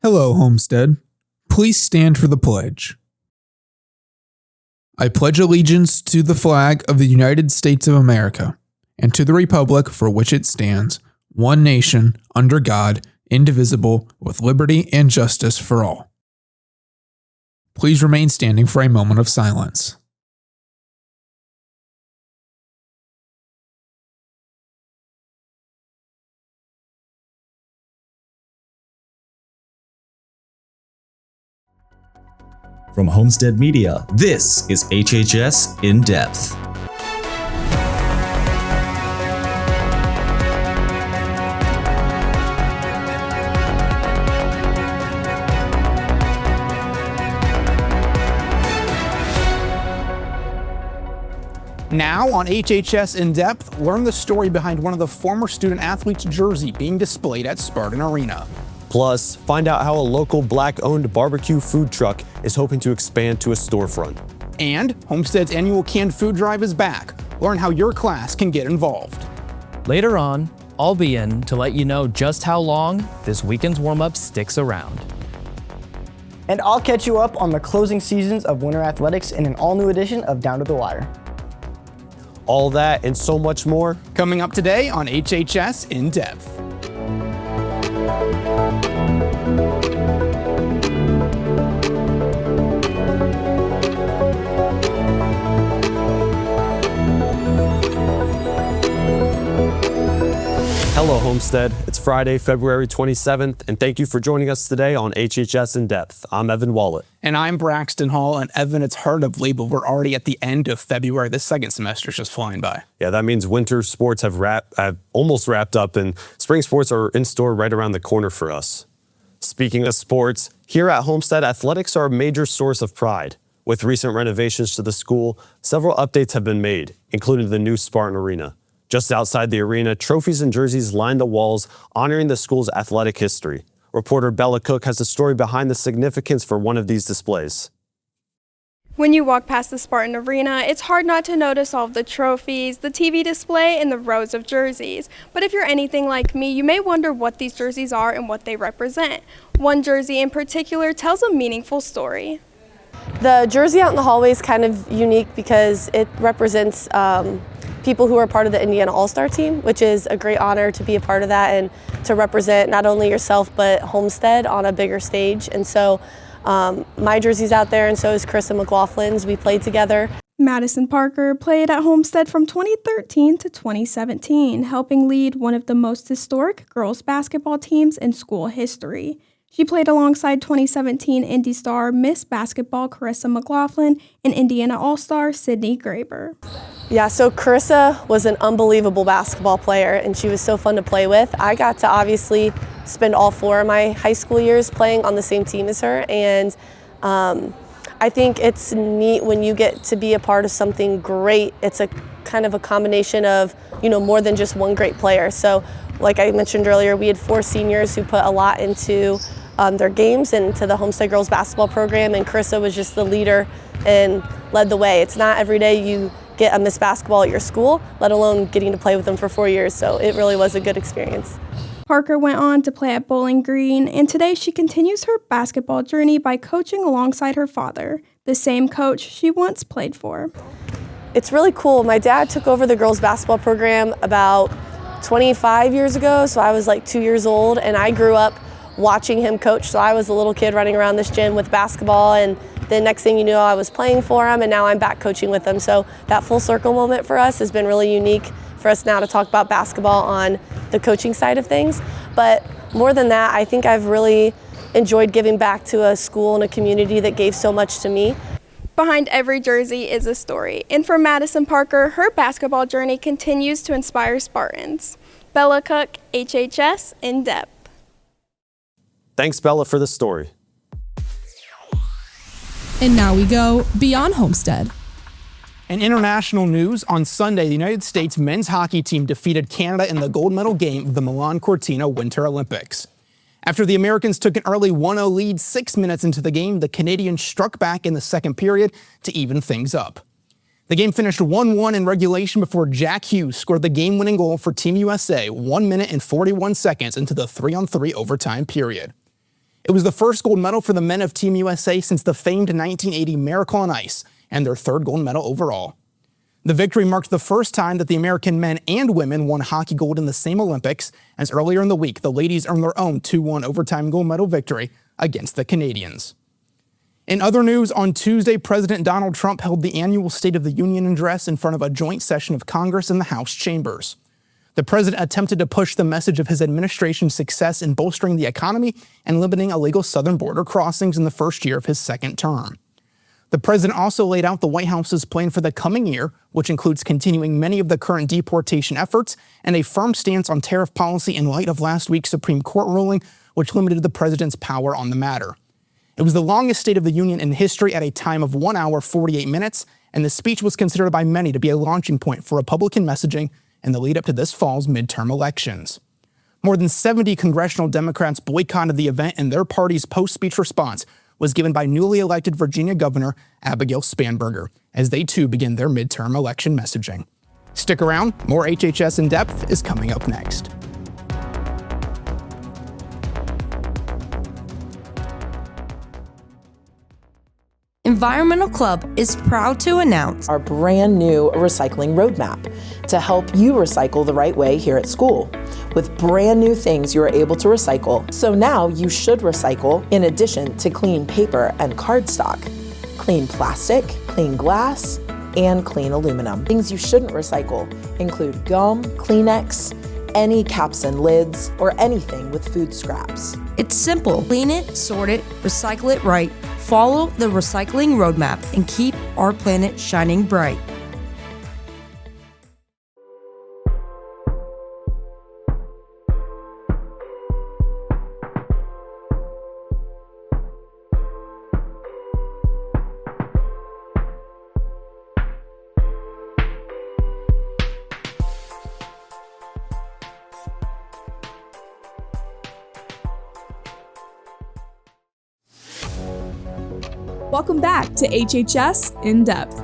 Hello, Homestead. Please stand for the pledge. I pledge allegiance to the flag of the United States of America and to the republic for which it stands, one nation, under God, indivisible, with liberty and justice for all. Please remain standing for a moment of silence. From Homestead Media, this is HHS In-Depth. Now on HHS In-Depth, learn the story behind one of the former student-athletes' jersey being displayed at Spartan Arena. Plus, find out how a local Black-owned barbecue food truck is hoping to expand to a storefront. And Homestead's annual canned food drive is back. Learn how your class can get involved. Later on, I'll be in to let you know just how long this weekend's warm-up sticks around. And I'll catch you up on the closing seasons of winter athletics in an all-new edition of Down to the Wire. All that and so much more coming up today on HHS In-Depth. Hello, Homestead. It's Friday, February 27th, and thank you for joining us today on HHS In-Depth. I'm Evan Wallet. And I'm Braxton Hall, and Evan, it's hard to believe, but we're already at the end of February. This second semester is just flying by. Yeah, that means winter sports have almost wrapped up, and spring sports are in store right around the corner for us. Speaking of sports, here at Homestead, athletics are a major source of pride. With recent renovations to the school, several updates have been made, including the new Spartan Arena. Just outside the arena, trophies and jerseys line the walls, honoring the school's athletic history. Reporter Bella Cook has the story behind the significance for one of these displays. When you walk past the Spartan Arena, it's hard not to notice all of the trophies, the TV display, and the rows of jerseys. But if you're anything like me, you may wonder what these jerseys are and what they represent. One jersey in particular tells a meaningful story. The jersey out in the hallway is kind of unique because it represents people who are part of the Indiana All-Star team, which is a great honor to be a part of that and to represent not only yourself but Homestead on a bigger stage. And so my jersey's out there, and so is Carissa McLaughlin's. We played together. Madison Parker played at Homestead from 2013 to 2017, helping lead one of the most historic girls basketball teams in school history. She played alongside 2017 Indy star Miss Basketball Carissa McLaughlin and Indiana All-Star Sydney Graber. Yeah, so Carissa was an unbelievable basketball player, and she was so fun to play with. I got to obviously spend all 4 of my high school years playing on the same team as her, and I think it's neat when you get to be a part of something great. It's a kind of a combination of, more than just one great player. So like I mentioned earlier, we had 4 seniors who put a lot into their games and to the Homestead girls basketball program, and Carissa was just the leader and led the way. It's not every day you get a Miss Basketball at your school, let alone getting to play with them for 4 years, so it really was a good experience. Parker went on to play at Bowling Green, and today she continues her basketball journey by coaching alongside her father, the same coach she once played for. It's really cool. My dad took over the girls basketball program about 25 years ago, so I was like 2 years old, and I grew up watching him coach. So I was a little kid running around this gym with basketball, and the next thing you know, I was playing for him, and now I'm back coaching with him. So that full circle moment for us has been really unique for us now to talk about basketball on the coaching side of things. But more than that, I think I've really enjoyed giving back to a school and a community that gave so much to me. Behind every jersey is a story, and for Madison Parker, her basketball journey continues to inspire Spartans. Bella Cook, HHS In-Depth. Thanks, Bella, for the story. And now we go beyond Homestead. In international news, on Sunday, the United States men's hockey team defeated Canada in the gold medal game of the Milan Cortina Winter Olympics. After the Americans took an early 1-0 lead 6 minutes into the game, the Canadians struck back in the second period to even things up. The game finished 1-1 in regulation before Jack Hughes scored the game-winning goal for Team USA 1 minute and 41 seconds into the 3-on-3 overtime period. It was the first gold medal for the men of Team USA since the famed 1980 Miracle on Ice, and their third gold medal overall. The victory marked the first time that the American men and women won hockey gold in the same Olympics, as earlier in the week, the ladies earned their own 2-1 overtime gold medal victory against the Canadians. In other news, on Tuesday, President Donald Trump held the annual State of the Union address in front of a joint session of Congress in the House chambers. The president attempted to push the message of his administration's success in bolstering the economy and limiting illegal southern border crossings in the first year of his second term. The president also laid out the White House's plan for the coming year, which includes continuing many of the current deportation efforts and a firm stance on tariff policy in light of last week's Supreme Court ruling, which limited the president's power on the matter. It was the longest State of the Union in history at a time of 1 hour, 48 minutes, and the speech was considered by many to be a launching point for Republican messaging in the lead up to this fall's midterm elections. More than 70 congressional Democrats boycotted the event, and their party's post-speech response was given by newly elected Virginia Governor Abigail Spanberger, as they too begin their midterm election messaging. Stick around, more HHS In-Depth is coming up next. Environmental Club is proud to announce our brand new recycling roadmap to help you recycle the right way here at school. With brand new things you are able to recycle, so now you should recycle in addition to clean paper and cardstock, clean plastic, clean glass, and clean aluminum. Things you shouldn't recycle include gum, Kleenex, any caps and lids, or anything with food scraps. It's simple. Clean it, sort it, recycle it right. Follow the recycling roadmap and keep our planet shining bright. Welcome back to HHS In-Depth.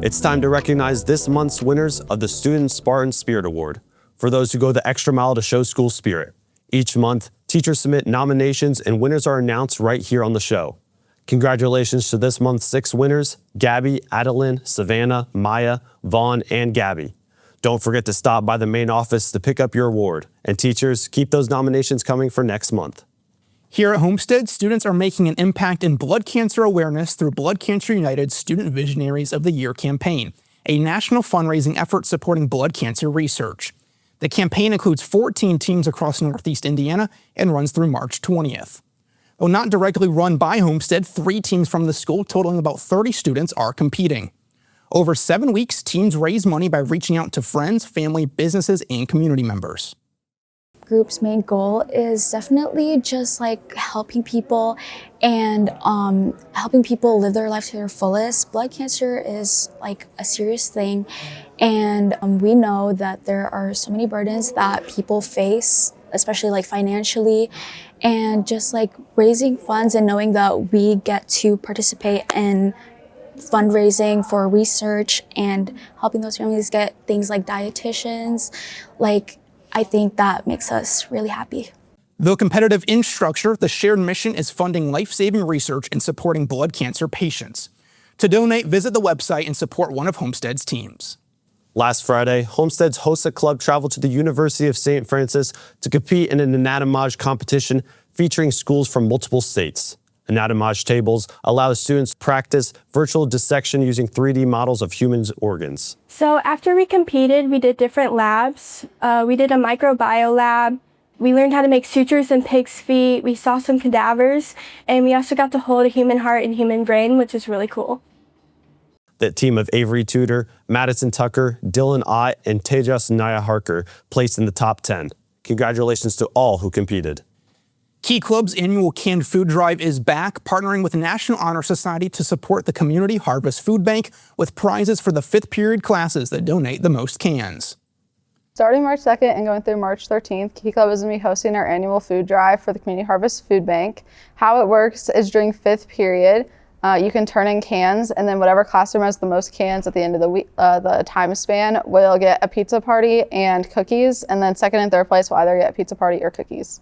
It's time to recognize this month's winners of the Student Spartan Spirit Award for those who go the extra mile to show school spirit. Each month, teachers submit nominations and winners are announced right here on the show. Congratulations to this month's 6 winners: Gabby, Adeline, Savannah, Maya, Vaughn, and Gabby. Don't forget to stop by the main office to pick up your award. And teachers, keep those nominations coming for next month. Here at Homestead, students are making an impact in blood cancer awareness through Blood Cancer United's Student Visionaries of the Year campaign, a national fundraising effort supporting blood cancer research. The campaign includes 14 teams across Northeast Indiana and runs through March 20th. Though not directly run by Homestead, 3 teams from the school totaling about 30 students are competing. Over 7 weeks, teams raise money by reaching out to friends, family, businesses, and community members. Group's main goal is definitely just like helping people and helping people live their life to their fullest. Blood cancer is like a serious thing, and we know that there are so many burdens that people face, especially like financially, and just like raising funds and knowing that we get to participate in fundraising for research and helping those families get things like dietitians, I think that makes us really happy. Though competitive in structure, the shared mission is funding life-saving research and supporting blood cancer patients. To donate, visit the website and support one of Homestead's teams. Last Friday, Homestead's HOSA Club traveled to the University of St. Francis to compete in an anatomage competition featuring schools from multiple states. Anatomage tables allow students to practice virtual dissection using 3D models of human organs. So after we competed, we did different labs. We did a microbiome lab. We learned how to make sutures in pigs' feet. We saw some cadavers, and we also got to hold a human heart and human brain, which is really cool. The team of Avery Tudor, Madison Tucker, Dylan Ott, and Tejas Naya Harker placed in the top 10. Congratulations to all who competed. Key Club's annual canned food drive is back, partnering with the National Honor Society to support the Community Harvest Food Bank with prizes for the 5th period classes that donate the most cans. Starting March 2nd and going through March 13th, Key Club is going to be hosting our annual food drive for the Community Harvest Food Bank. How it works is during 5th period, you can turn in cans, and then whatever classroom has the most cans at the end of the week, the time span will get a pizza party and cookies, and then second and third place will either get a pizza party or cookies.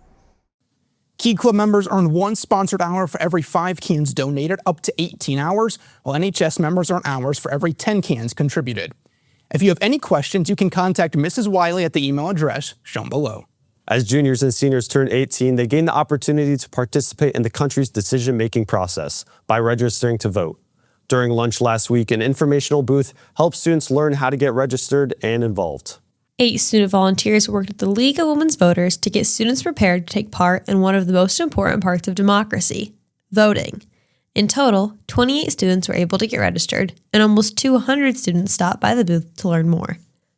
Key Club members earn 1 sponsored hour for every 5 cans donated, up to 18 hours, while NHS members earn hours for every 10 cans contributed. If you have any questions, you can contact Mrs. Wiley at the email address shown below. As juniors and seniors turn 18, they gain the opportunity to participate in the country's decision-making process by registering to vote. During lunch last week, an informational booth helped students learn how to get registered and involved. 8 student volunteers worked at the League of Women's Voters to get students prepared to take part in one of the most important parts of democracy, voting. In total, 28 students were able to get registered, and almost 200 students stopped by the booth to learn more.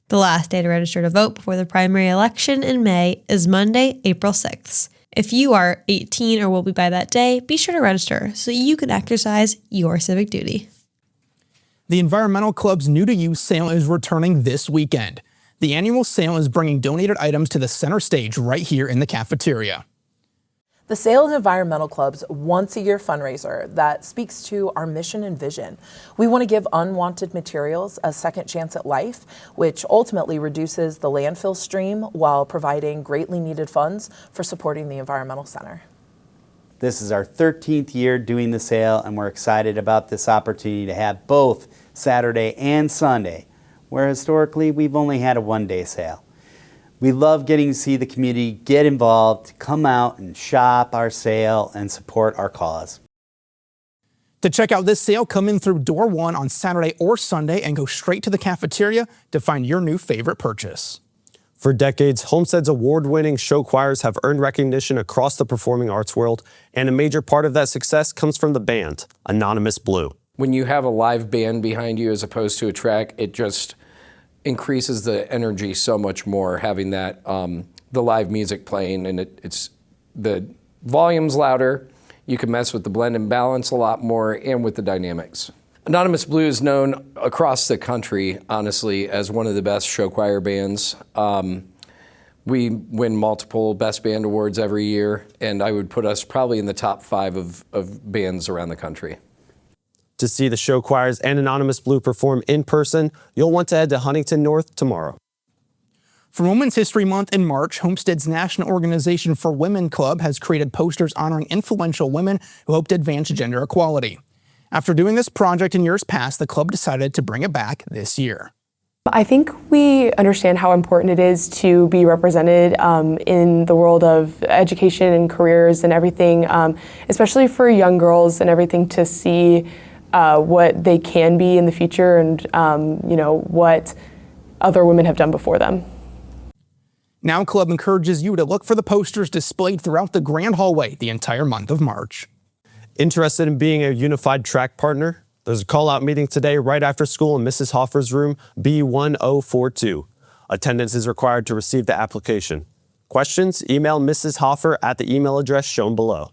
The last day to register to vote before the primary election in May is Monday, April 6th. If you are 18 or will be by that day, be sure to register so you can exercise your civic duty. The Environmental Club's New to You sale is returning this weekend. The annual sale is bringing donated items to the center stage right here in the cafeteria. The sale is Environmental Club's once-a-year fundraiser that speaks to our mission and vision. We want to give unwanted materials a second chance at life, which ultimately reduces the landfill stream while providing greatly needed funds for supporting the Environmental Center. This is our 13th year doing the sale, and we're excited about this opportunity to have both Saturday and Sunday, where historically we've only had a one-day sale. We love getting to see the community get involved, come out and shop our sale and support our cause. To check out this sale, come in through door 1 on Saturday or Sunday and go straight to the cafeteria to find your new favorite purchase. For decades, Homestead's award-winning show choirs have earned recognition across the performing arts world, and a major part of that success comes from the band, Anonymous Blue. When you have a live band behind you as opposed to a track, it just increases the energy so much more having that the live music playing, and it's the volume's louder. You can mess with the blend and balance a lot more and with the dynamics. Anonymous Blue is known across the country, honestly, as one of the best show choir bands. We win multiple Best Band Awards every year, and I would put us probably in the top 5 of bands around the country. To see the show choirs and Anonymous Blue perform in person, you'll want to head to Huntington North tomorrow. For Women's History Month in March, Homestead's National Organization for Women Club has created posters honoring influential women who hope to advance gender equality. After doing this project in years past, the club decided to bring it back this year. I think we understand how important it is to be represented in the world of education and careers and everything, especially for young girls and everything, to see what they can be in the future and what other women have done before them. Now Club encourages you to look for the posters displayed throughout the grand hallway the entire month of March. Interested in being a unified track partner? There's a call-out meeting today right after school in Mrs. Hoffer's room, B1042. Attendance is required to receive the application. Questions? Email Mrs. Hoffer at the email address shown below.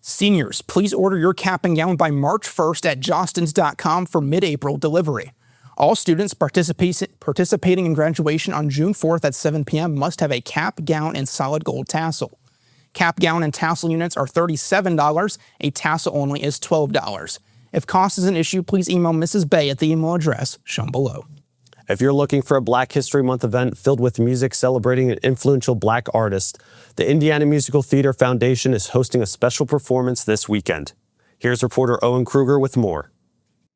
Seniors, please order your cap and gown by March 1st at jostens.com for mid-April delivery. All students participating in graduation on June 4th at 7 p.m. must have a cap, gown, and solid gold tassel. Cap, gown, and tassel units are $37. A tassel only is $12. If cost is an issue, please email Mrs. Bay at the email address shown below. If you're looking for a Black History Month event filled with music celebrating an influential Black artist, the Indiana Musical Theater Foundation is hosting a special performance this weekend. Here's reporter Owen Kruger with more.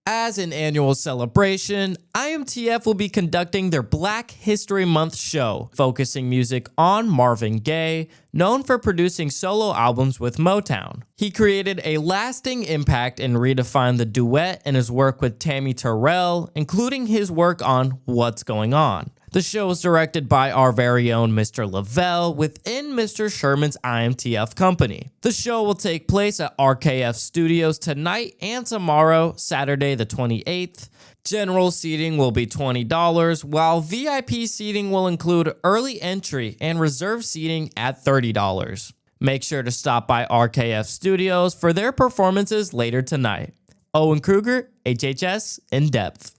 As an annual celebration, IMTF will be conducting their Black History Month show, focusing music on Marvin Gaye, known for producing solo albums with Motown. He created a lasting impact and redefined the duet in his work with Tammy Terrell, including his work on What's Going On. The show is directed by our very own Mr. Lavelle within Mr. Sherman's IMTF company. The show will take place at RKF Studios tonight and tomorrow, Saturday the 28th. General seating will be $20, while VIP seating will include early entry and reserve seating at $30. Make sure to stop by RKF Studios for their performances later tonight. Owen Kruger, HHS In-Depth.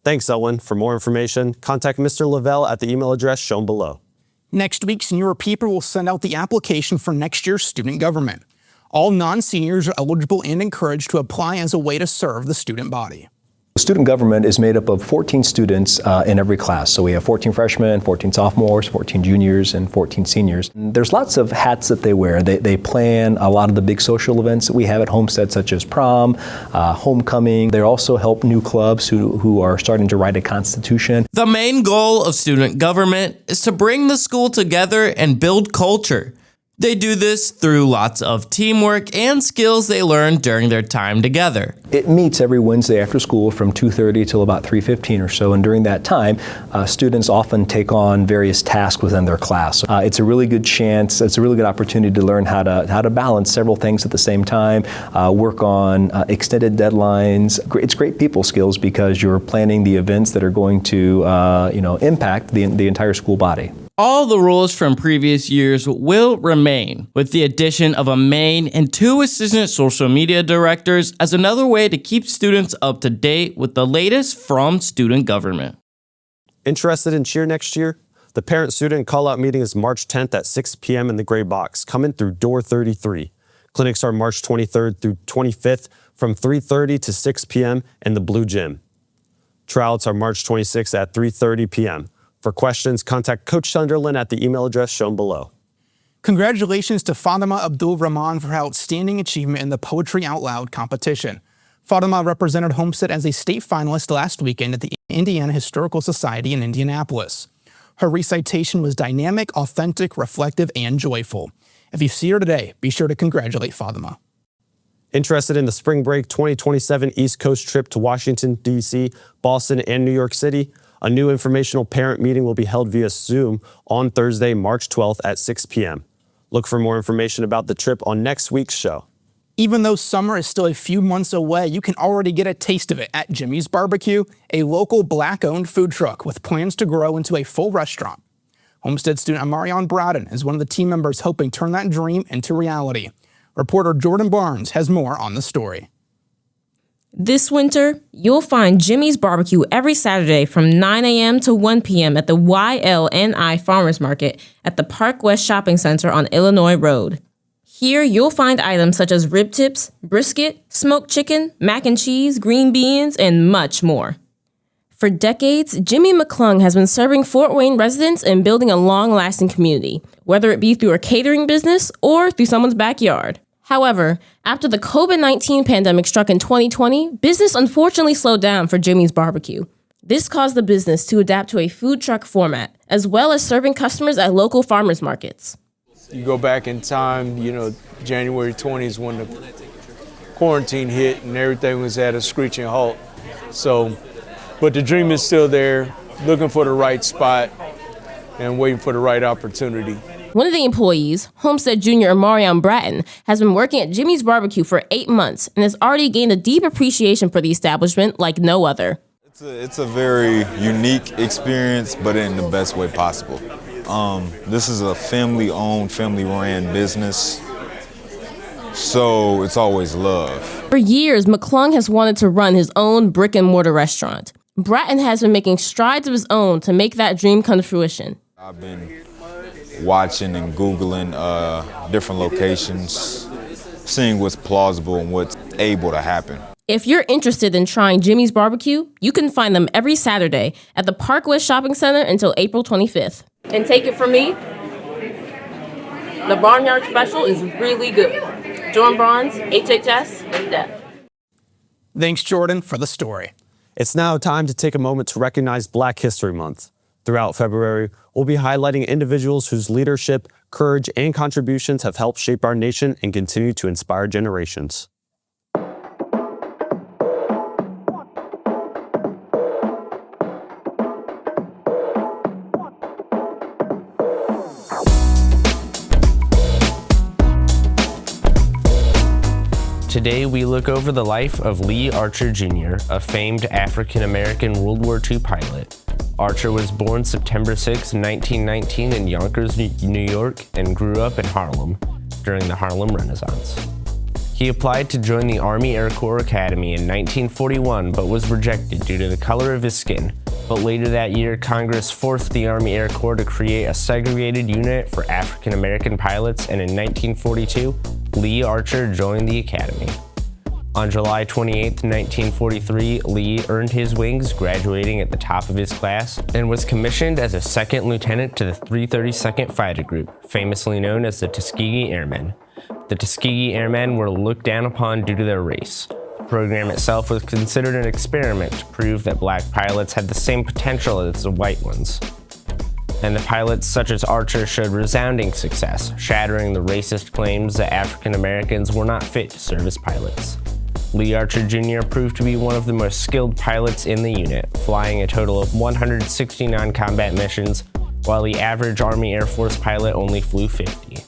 Thanks, Owen. For more information, contact Mr. Lavelle at the email address shown below. Next week, Senior People will send out the application for next year's student government. All non-seniors are eligible and encouraged to apply as a way to serve the student body. Student government is made up of 14 students in every class. So we have 14 freshmen, 14 sophomores, 14 juniors, and 14 seniors. And there's lots of hats that they wear. They plan a lot of the big social events that we have at Homestead, such as prom, homecoming. They also help new clubs who are starting to write a constitution. The main goal of student government is to bring the school together and build culture. They do this through lots of teamwork and skills they learn during their time together. It meets every Wednesday after school from 2:30 till about 3:15 or so, and during that time, students often take on various tasks within their class. It's a really good chance, it's a really good opportunity to learn how to balance several things at the same time, work on extended deadlines. It's great people skills because you're planning the events that are going to impact the entire school body. All the rules from previous years will remain, with the addition of a main and 2 assistant social media directors as another way to keep students up to date with the latest from student government. Interested in cheer next year? The parent-student call-out meeting is March 10th at 6 p.m. in the gray box. Come in through door 33. Clinics are March 23rd through 25th from 3:30 to 6 p.m. in the blue gym. Tryouts are March 26th at 3:30 p.m. For questions, contact Coach Sunderland at the email address shown below. Congratulations to Fatima Abdul Rahman for her outstanding achievement in the Poetry Out Loud competition. Fatima represented Homestead as a state finalist last weekend at the Indiana Historical Society in Indianapolis. Her recitation was dynamic, authentic, reflective, and joyful. If you see her today, be sure to congratulate Fatima. Interested in the Spring Break 2027 East Coast trip to Washington, D.C., Boston, and New York City? A new informational parent meeting will be held via Zoom on Thursday, March 12th at 6 p.m. Look for more information about the trip on next week's show. Even though summer is still a few months away, you can already get a taste of it at Jimmy's Barbecue, a local Black-owned food truck with plans to grow into a full restaurant. Homestead student Amarion Bradden is one of the team members hoping to turn that dream into reality. Reporter Jordan Barnes has more on the story. This winter, you'll find Jimmy's Barbecue every Saturday from 9 a.m. to 1 p.m. at the YLNI Farmers Market at the Park West Shopping Center on Illinois Road. Here, you'll find items such as rib tips, brisket, smoked chicken, mac and cheese, green beans, and much more. For decades, Jimmy McClung has been serving Fort Wayne residents and building a long-lasting community, whether it be through a catering business or through someone's backyard. However, after the COVID-19 pandemic struck in 2020, business unfortunately slowed down for Jimmy's Barbecue. This caused the business to adapt to a food truck format, as well as serving customers at local farmers markets. You go back in time, January 20 is when the quarantine hit and everything was at a screeching halt. But the dream is still there, looking for the right spot and waiting for the right opportunity. One of the employees, Homestead Junior Amarion Bratton, has been working at Jimmy's Barbecue for 8 months and has already gained a deep appreciation for the establishment like no other. It's a very unique experience, but in the best way possible. This is a family-owned, family-ran business, so it's always love. For years, McClung has wanted to run his own brick-and-mortar restaurant. Bratton has been making strides of his own to make that dream come to fruition. I've been watching and Googling different locations, seeing what's plausible and what's able to happen. If you're interested in trying Jimmy's Barbecue, you can find them every Saturday at the Park West Shopping Center until April 25th. And take it from me, the Barnyard Special is really good. Jordan Barnes, HHS In-Depth. Thanks, Jordan, for the story. It's now time to take a moment to recognize Black History Month. Throughout February, we'll be highlighting individuals whose leadership, courage, and contributions have helped shape our nation and continue to inspire generations. Today, we look over the life of Lee Archer Jr., a famed African-American World War II pilot. Archer was born September 6, 1919 in Yonkers, New York, and grew up in Harlem during the Harlem Renaissance. He applied to join the Army Air Corps Academy in 1941, but was rejected due to the color of his skin. But later that year, Congress forced the Army Air Corps to create a segregated unit for African-American pilots, and in 1942, Lee Archer joined the Academy. On July 28, 1943, Lee earned his wings, graduating at the top of his class, and was commissioned as a second lieutenant to the 332nd Fighter Group, famously known as the Tuskegee Airmen. The Tuskegee Airmen were looked down upon due to their race. The program itself was considered an experiment to prove that black pilots had the same potential as the white ones. And the pilots such as Archer showed resounding success, shattering the racist claims that African Americans were not fit to serve as pilots. Lee Archer Jr. proved to be one of the most skilled pilots in the unit, flying a total of 169 combat missions, while the average Army Air Force pilot only flew 50.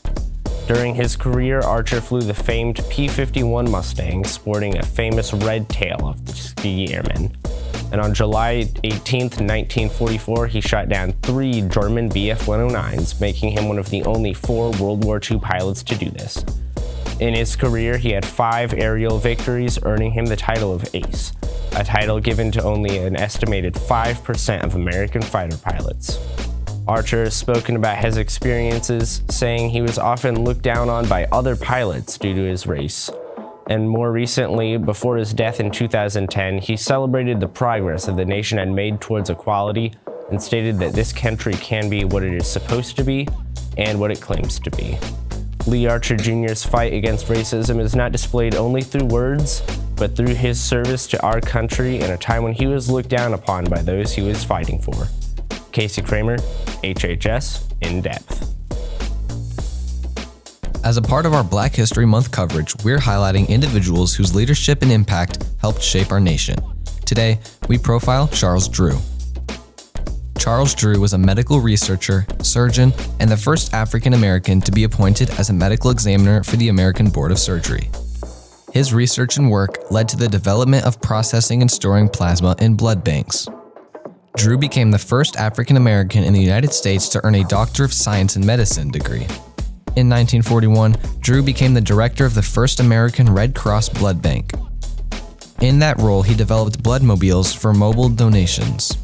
During his career, Archer flew the famed P-51 Mustang, sporting a famous red tail of the Tuskegee Airmen. And on July 18, 1944, he shot down 3 German Bf-109s, making him one of the only 4 World War II pilots to do this. In his career, he had 5 aerial victories, earning him the title of Ace, a title given to only an estimated 5% of American fighter pilots. Archer has spoken about his experiences, saying he was often looked down on by other pilots due to his race. And more recently, before his death in 2010, he celebrated the progress that the nation had made towards equality and stated that this country can be what it is supposed to be and what it claims to be. Lee Archer Jr.'s fight against racism is not displayed only through words, but through his service to our country in a time when he was looked down upon by those he was fighting for. Casey Kramer, HHS In-Depth. As a part of our Black History Month coverage, we're highlighting individuals whose leadership and impact helped shape our nation. Today, we profile Charles Drew. Charles Drew was a medical researcher, surgeon, and the first African American to be appointed as a medical examiner for the American Board of Surgery. His research and work led to the development of processing and storing plasma in blood banks. Drew became the first African American in the United States to earn a Doctor of Science in Medicine degree. In 1941, Drew became the director of the first American Red Cross blood bank. In that role, he developed blood mobiles for mobile donations.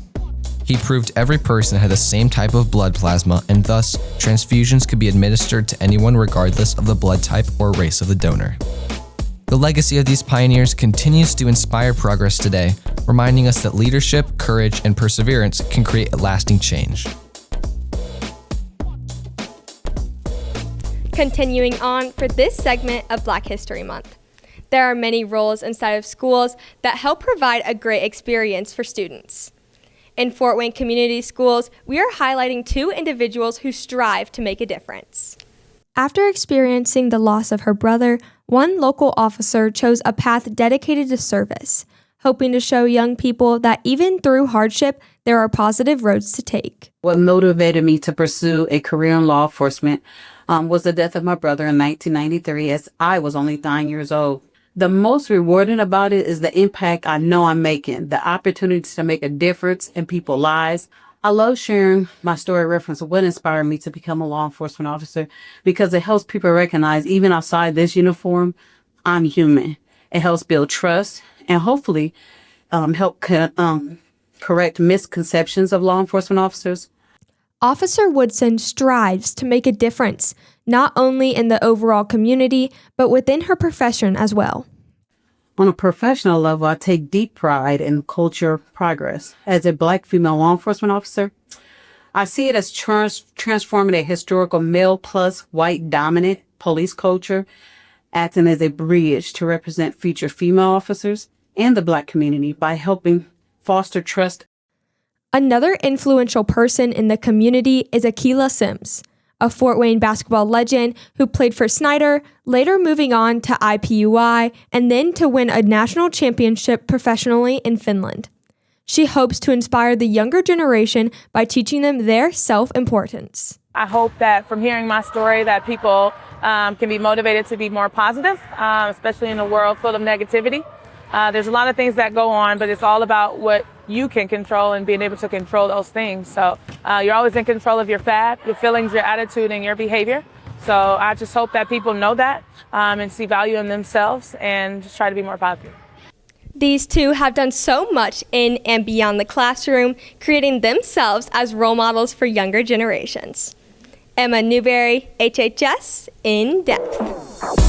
He proved every person had the same type of blood plasma, and thus, transfusions could be administered to anyone regardless of the blood type or race of the donor. The legacy of these pioneers continues to inspire progress today, reminding us that leadership, courage, and perseverance can create a lasting change. Continuing on for this segment of Black History Month. There are many roles inside of schools that help provide a great experience for students. In Fort Wayne Community Schools, we are highlighting 2 individuals who strive to make a difference. After experiencing the loss of her brother, one local officer chose a path dedicated to service, hoping to show young people that even through hardship, there are positive roads to take. What motivated me to pursue a career in law enforcement was the death of my brother in 1993, as I was only 9 years old. The most rewarding about it is the impact I know I'm making, the opportunities to make a difference in people's lives. I love sharing my story reference of what inspired me to become a law enforcement officer, because it helps people recognize, even outside this uniform, I'm human. It helps build trust and hopefully help correct misconceptions of law enforcement officers. Officer Woodson strives to make a difference, not only in the overall community, but within her profession as well. On a professional level, I take deep pride in culture progress. As a Black female law enforcement officer, I see it as transforming a historical male plus white dominant police culture, acting as a bridge to represent future female officers and the Black community by helping foster trust. Another influential person in the community is Akilah Sims, a Fort Wayne basketball legend who played for Snyder, later moving on to IPUI, and then to win a national championship professionally in Finland. She hopes to inspire the younger generation by teaching them their self-importance. I hope that from hearing my story that people can be motivated to be more positive, especially in a world full of negativity. There's a lot of things that go on, but it's all about what you can control and being able to control those things. So you're always in control of your fab, your feelings, your attitude, and your behavior. So I just hope that people know that and see value in themselves and just try to be more positive. These 2 have done so much in and beyond the classroom, creating themselves as role models for younger generations. Emma Newberry, HHS In-Depth.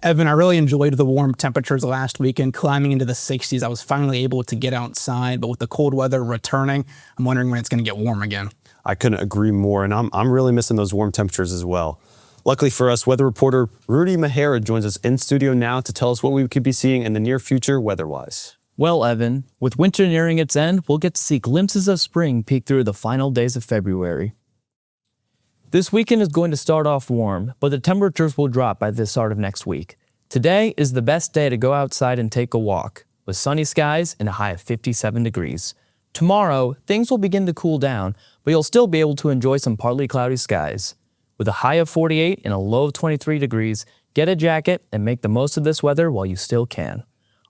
Evan, I really enjoyed the warm temperatures last weekend, climbing into the 60s. I was finally able to get outside, but with the cold weather returning, I'm wondering when it's going to get warm again. I couldn't agree more, and I'm really missing those warm temperatures as well. Luckily for us, weather reporter Rudy Mahara joins us in studio now to tell us what we could be seeing in the near future weather-wise. Well, Evan, with winter nearing its end, we'll get to see glimpses of spring peek through the final days of February. This weekend is going to start off warm, but the temperatures will drop by the start of next week. Today is the best day to go outside and take a walk, with sunny skies and a high of 57 degrees. Tomorrow, things will begin to cool down, but you'll still be able to enjoy some partly cloudy skies. With a high of 48 and a low of 23 degrees, get a jacket and make the most of this weather while you still can.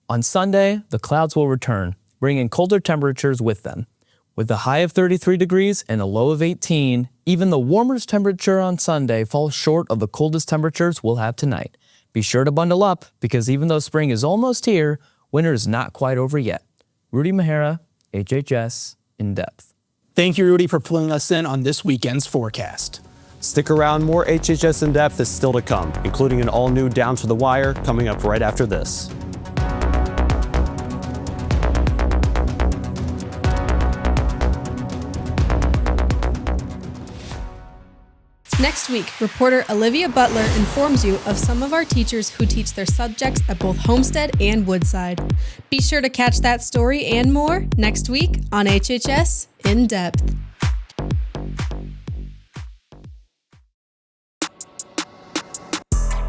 On Sunday, the clouds will return, bringing colder temperatures with them. With a high of 33 degrees and a low of 18, even the warmest temperature on Sunday falls short of the coldest temperatures we'll have tonight. Be sure to bundle up, because even though spring is almost here, winter is not quite over yet. Rudy Mahara, HHS In-Depth. Thank you, Rudy, for filling us in on this weekend's forecast. Stick around, more HHS In-Depth is still to come, including an all-new Down to the Wire coming up right after this. Next week, reporter Olivia Butler informs you of some of our teachers who teach their subjects at both Homestead and Woodside. Be sure to catch that story and more next week on HHS In-Depth.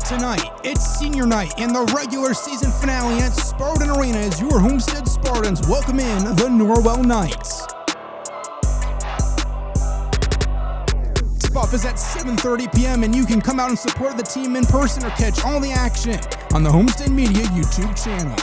Tonight, it's senior night and the regular season finale at Spartan Arena as your Homestead Spartans welcome in the Norwell Knights. Tip-off is at 7:30 p.m. and you can come out and support the team in person or catch all the action on the Homestead Media YouTube channel.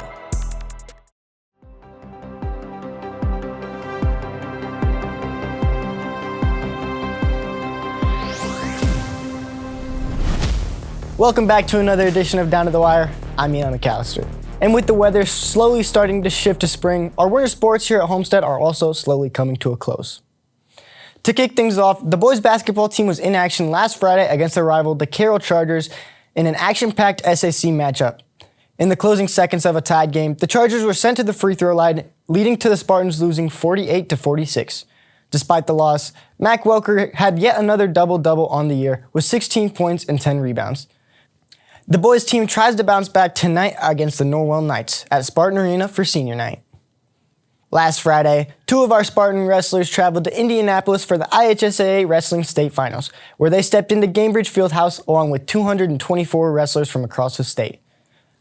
Welcome back to another edition of Down to the Wire. I'm Ian McAllister. And with the weather slowly starting to shift to spring, our winter sports here at Homestead are also slowly coming to a close. To kick things off, the boys basketball team was in action last Friday against their rival, the Carroll Chargers, in an action-packed SAC matchup. In the closing seconds of a tied game, the Chargers were sent to the free throw line, leading to the Spartans losing 48-46. Despite the loss, Mac Welker had yet another double-double on the year with 16 points and 10 rebounds. The boys team tries to bounce back tonight against the Norwell Knights at Spartan Arena for senior night. Last Friday, two of our Spartan wrestlers traveled to Indianapolis for the IHSAA Wrestling State Finals, where they stepped into Gainbridge Fieldhouse along with 224 wrestlers from across the state.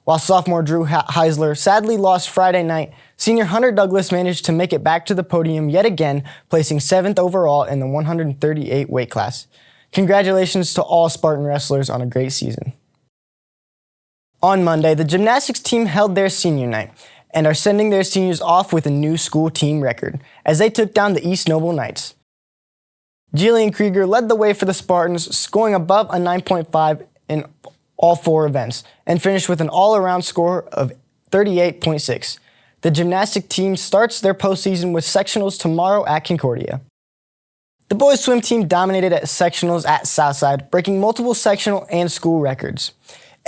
While sophomore Drew Heisler sadly lost Friday night, senior Hunter Douglas managed to make it back to the podium yet again, placing 7th overall in the 138 weight class. Congratulations to all Spartan wrestlers on a great season. On Monday, the gymnastics team held their senior night and are sending their seniors off with a new school team record as they took down the East Noble Knights. Jillian Krieger led the way for the Spartans, scoring above a 9.5 in all 4 events and finished with an all-around score of 38.6. The gymnastic team starts their postseason with sectionals tomorrow at Concordia. The boys swim team dominated at sectionals at Southside, breaking multiple sectional and school records.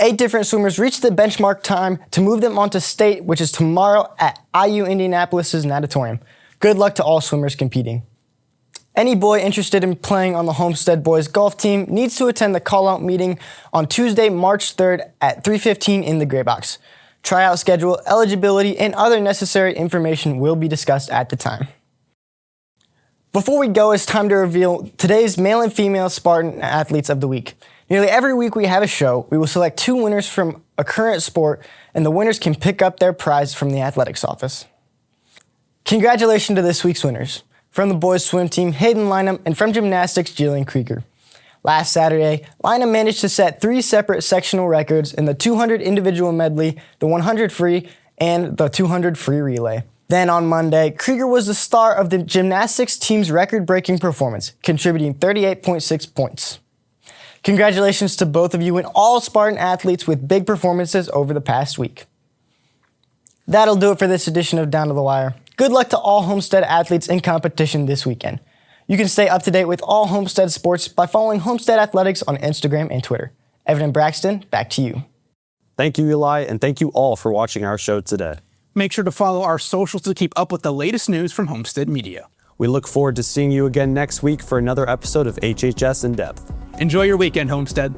8 different swimmers reached the benchmark time to move them onto state, which is tomorrow at IU Indianapolis' natatorium. Good luck to all swimmers competing. Any boy interested in playing on the Homestead boys golf team needs to attend the call-out meeting on Tuesday, March 3rd at 3:15 in the Gray Box. Tryout schedule, eligibility, and other necessary information will be discussed at the time. Before we go, it's time to reveal today's male and female Spartan Athletes of the Week. Nearly every week we have a show. We will select 2 winners from a current sport, and the winners can pick up their prize from the athletics office. Congratulations to this week's winners. From the boys swim team, Hayden Lynham, and from gymnastics, Jillian Krieger. Last Saturday, Lynham managed to set 3 separate sectional records in the 200 individual medley, the 100 free, and the 200 free relay. Then on Monday, Krieger was the star of the gymnastics team's record-breaking performance, contributing 38.6 points. Congratulations to both of you and all Spartan athletes with big performances over the past week. That'll do it for this edition of Down to the Wire. Good luck to all Homestead athletes in competition this weekend. You can stay up to date with all Homestead sports by following Homestead Athletics on Instagram and Twitter. Evan and Braxton, back to you. Thank you, Eli, and thank you all for watching our show today. Make sure to follow our socials to keep up with the latest news from Homestead Media. We look forward to seeing you again next week for another episode of HHS In-Depth. Enjoy your weekend, Homestead.